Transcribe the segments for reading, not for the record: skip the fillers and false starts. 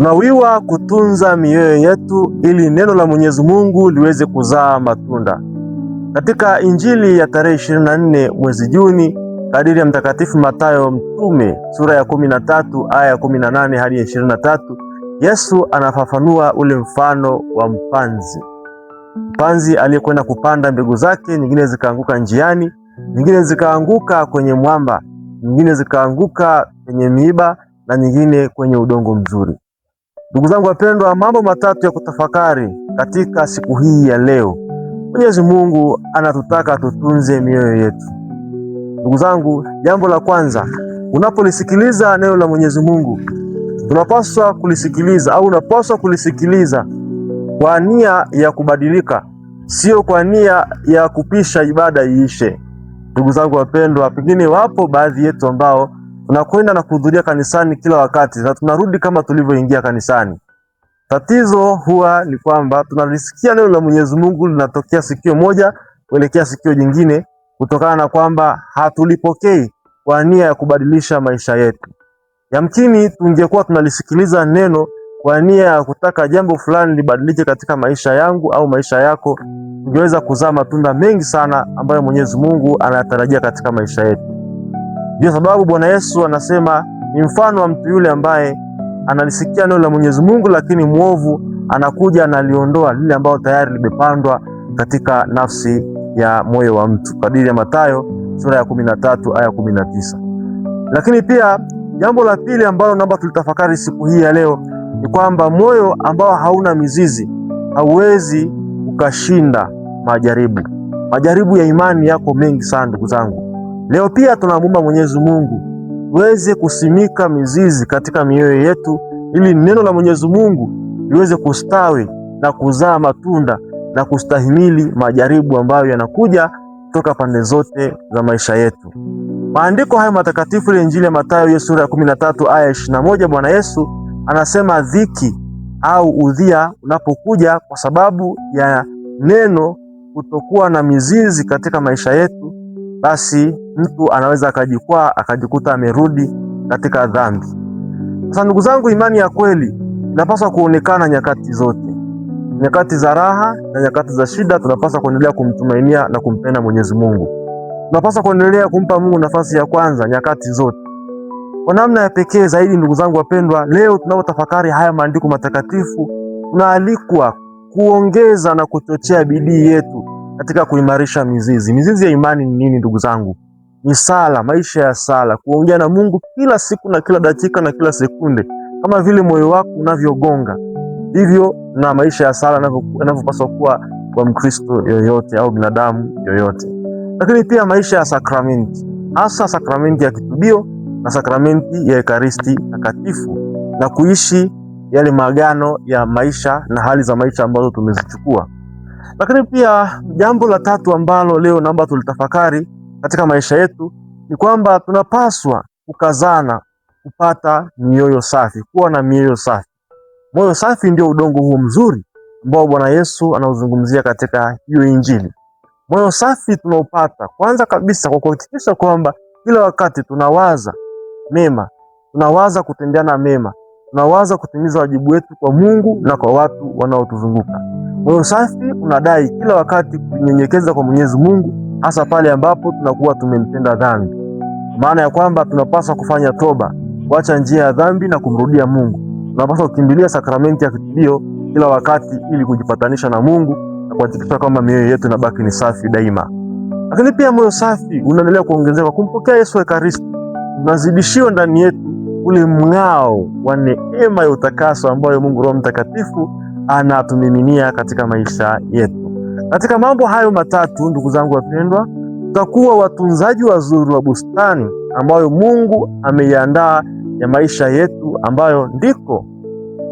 Tunawiwa kutunza mioyo yetu ili neno la Mwenyezi Mungu liweze kuzaa matunda. Katika Injili ya tarehe 24 mwezi Juni kadiri ya Mtakatifu Mathayo Mtume sura ya 13 aya ya 18 hadi ya 23, Yesu anafafanua ule mfano wa mpanzi. Mpanzi aliyekwenda kupanda mbegu zake, nyingine zikaanguka njiani, nyingine zikaanguka kwenye mwamba, nyingine zikaanguka kwenye miiba na nyingine kwenye udongo mzuri. Ndugu zangu wapendwa, mambo matatu ya kutafakari katika siku hii ya leo. Mwenyezi Mungu anatutaka tutunze mioyo yetu. Ndugu zangu, jambo la kwanza, unapolisikiliza neno la Mwenyezi Mungu, unapaswa kulisikiliza kwa nia ya kubadilika, sio kwa nia ya kupisha ibada iishe. Ndugu zangu wapendwa, pengine wapo baadhi yetu ambao tunakwenda na kuhudhuria kanisani kila wakati na tunarudi kama tulivyoingia kanisani. Tatizo huwa ni kwamba tunalisikia neno la Mwenyezi Mungu linatokea sikio moja kuelekea sikio jingine, kutokana na kwamba hatulipokei kwa nia ya kubadilisha maisha yetu. Yamkini tungekuwa tunalisikiliza neno kwa nia ya kutaka jambo fulani libadilike katika maisha yangu au maisha yako, tungeweza kuzaa matunda mengi sana ambayo Mwenyezi Mungu anayatarajia katika maisha yetu. Ndio sababu Bwana Yesu anasema ni mfano wa mtu yule ambaye analisikia neno la Mwenyezi Mungu, lakini mwovu anakuja analiondoa lile ambalo tayari limepandwa katika nafsi ya moyo wa mtu, kadiri ya Mathayo sura ya 13 aya 19. Lakini pia jambo la pili ambalo naomba tulitafakari siku hii ya leo ni kwamba moyo ambao hauna mizizi hauwezi ukashinda majaribu. Majaribu ya imani yako mengi sana ndugu zangu. Leo pia tunamuomba Mwenyezi Mungu tuweze kusimika mizizi katika mioyo yetu ili neno la Mwenyezi Mungu liweze kustawi na kuzaa matunda na kustahimili majaribu ambayo yanakuja kutoka pande zote za maisha yetu. Maandiko haya matakatifu ya Injili ya Mathayo sura ya 13 aya 21, Bwana Yesu anasema dhiki au udhia unapokuja kwa sababu ya neno kutokuwa na mizizi katika maisha yetu, basi mtu anaweza akajikwaa akajikuta amerudi katika dhambi. Sasa ndugu zangu, imani ya kweli inapaswa kuonekana nyakati zote. Nyakati za raha na nyakati za shida tunapaswa kuendelea kumtumainia na kumpenda Mwenyezi Mungu. Tunapaswa kuendelea kumpa Mungu nafasi ya kwanza nyakati zote. Kwa namna ya pekee zaidi ndugu zangu wapendwa, leo tunapotafakari haya maandiko matakatifu, tunaalikwa kuongeza na kuchochea bidii yetu katika kuimarisha mizizi. Mizizi ya imani ni nini ndugu zangu? Ni sala, maisha ya sala, kuongea na Mungu kila siku na kila dakika na kila sekunde. Kama vile moyo wako unavyogonga, ndivyo na maisha ya sala yanavyopaswa kuwa kwa Mkristo yoyote au binadamu yoyote. Lakini pia maisha ya sakramenti, hasa sakramenti ya kitubio na sakramenti ya Ekaristi Takatifu, na kuishi yale maagano ya maisha na hali za maisha ambazo tumezichukua. Lakini pia jambo la tatu ambalo leo naomba tulitafakari katika maisha yetu ni kwamba tunapaswa kukazana kupata mioyo safi, kuwa na mioyo safi. Moyo safi ndio udongo huo mzuri ambao Bwana Yesu anauzungumzia katika hiyo Injili. Moyo safi tunaupata kwanza kabisa kwa kuhakikisha kwamba kila wakati tunawaza mema, tunawaza kutendeana mema, tunawaza kutimiza wajibu wetu kwa Mungu na kwa watu wanaotuzunguka. Moyo safi unadai kila wakati kunyenyekeza kwa Mwenyezi Mungu, hasa pale ambapo tunakuwa tumemtenda dhambi. Maana ya kwamba tunapaswa kufanya toba, kuacha njia ya dhambi na kumrudia Mungu. Tunapaswa kukimbilia sakramenti ya kitubio kila wakati ili kujipatanisha na Mungu na kuhakikisha kwamba mioyo yetu inabaki ni safi daima. Lakini pia moyo safi unaendelea kuongezeka kumpokea Yesu Ekaristi. Tunazidishiwa ndani yetu ule mng'ao wa neema ya utakaso ambayo Mungu Roho Mtakatifu anatumiminia katika maisha yetu. Katika mambo hayo matatu ndugu zangu wapendwa, tutakuwa watunzaji wazuri wa bustani ambayo Mungu ameiandaa ya maisha yetu, ambayo ndiko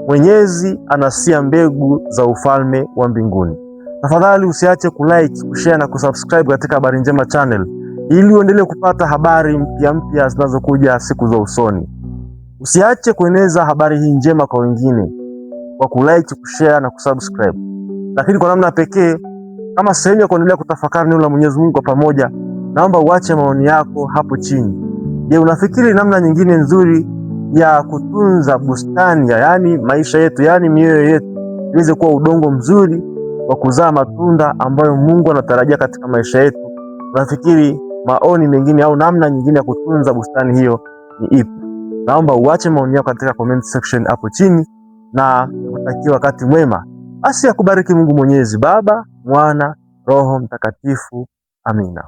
Mwenyezi anasia mbegu za ufalme wa mbinguni. Tafadhali usiache kulike, kushare na kusubscribe katika Habari Njema channel ili uendelee kupata habari mpya zinazokuja siku za usoni. Usiache kueneza habari hii njema kwa wengine kwa kulike, kushare na kusubscribe. Lakini kwa namna pekee, kama sehemu ya kuendelea kutafakari neno la Mwenyezi Mungu kwa pamoja, naomba uache maoni yako hapo chini. Je, unafikiri namna nyingine nzuri ya kutunza bustani yaani maisha yetu, yaani mioyo yetu iweze kuwa udongo mzuri wa kuzaa matunda ambayo Mungu anatarajia katika maisha yetu. Unafikiri maoni mengine au namna nyingine ya kutunza bustani hiyo ni ipi? Naomba uache maoni yako katika comment section hapo chini, na nikutakia wakati mwema. Basi akubariki Mungu Mwenyezi, Baba, Mwana, Roho Mtakatifu. Amina.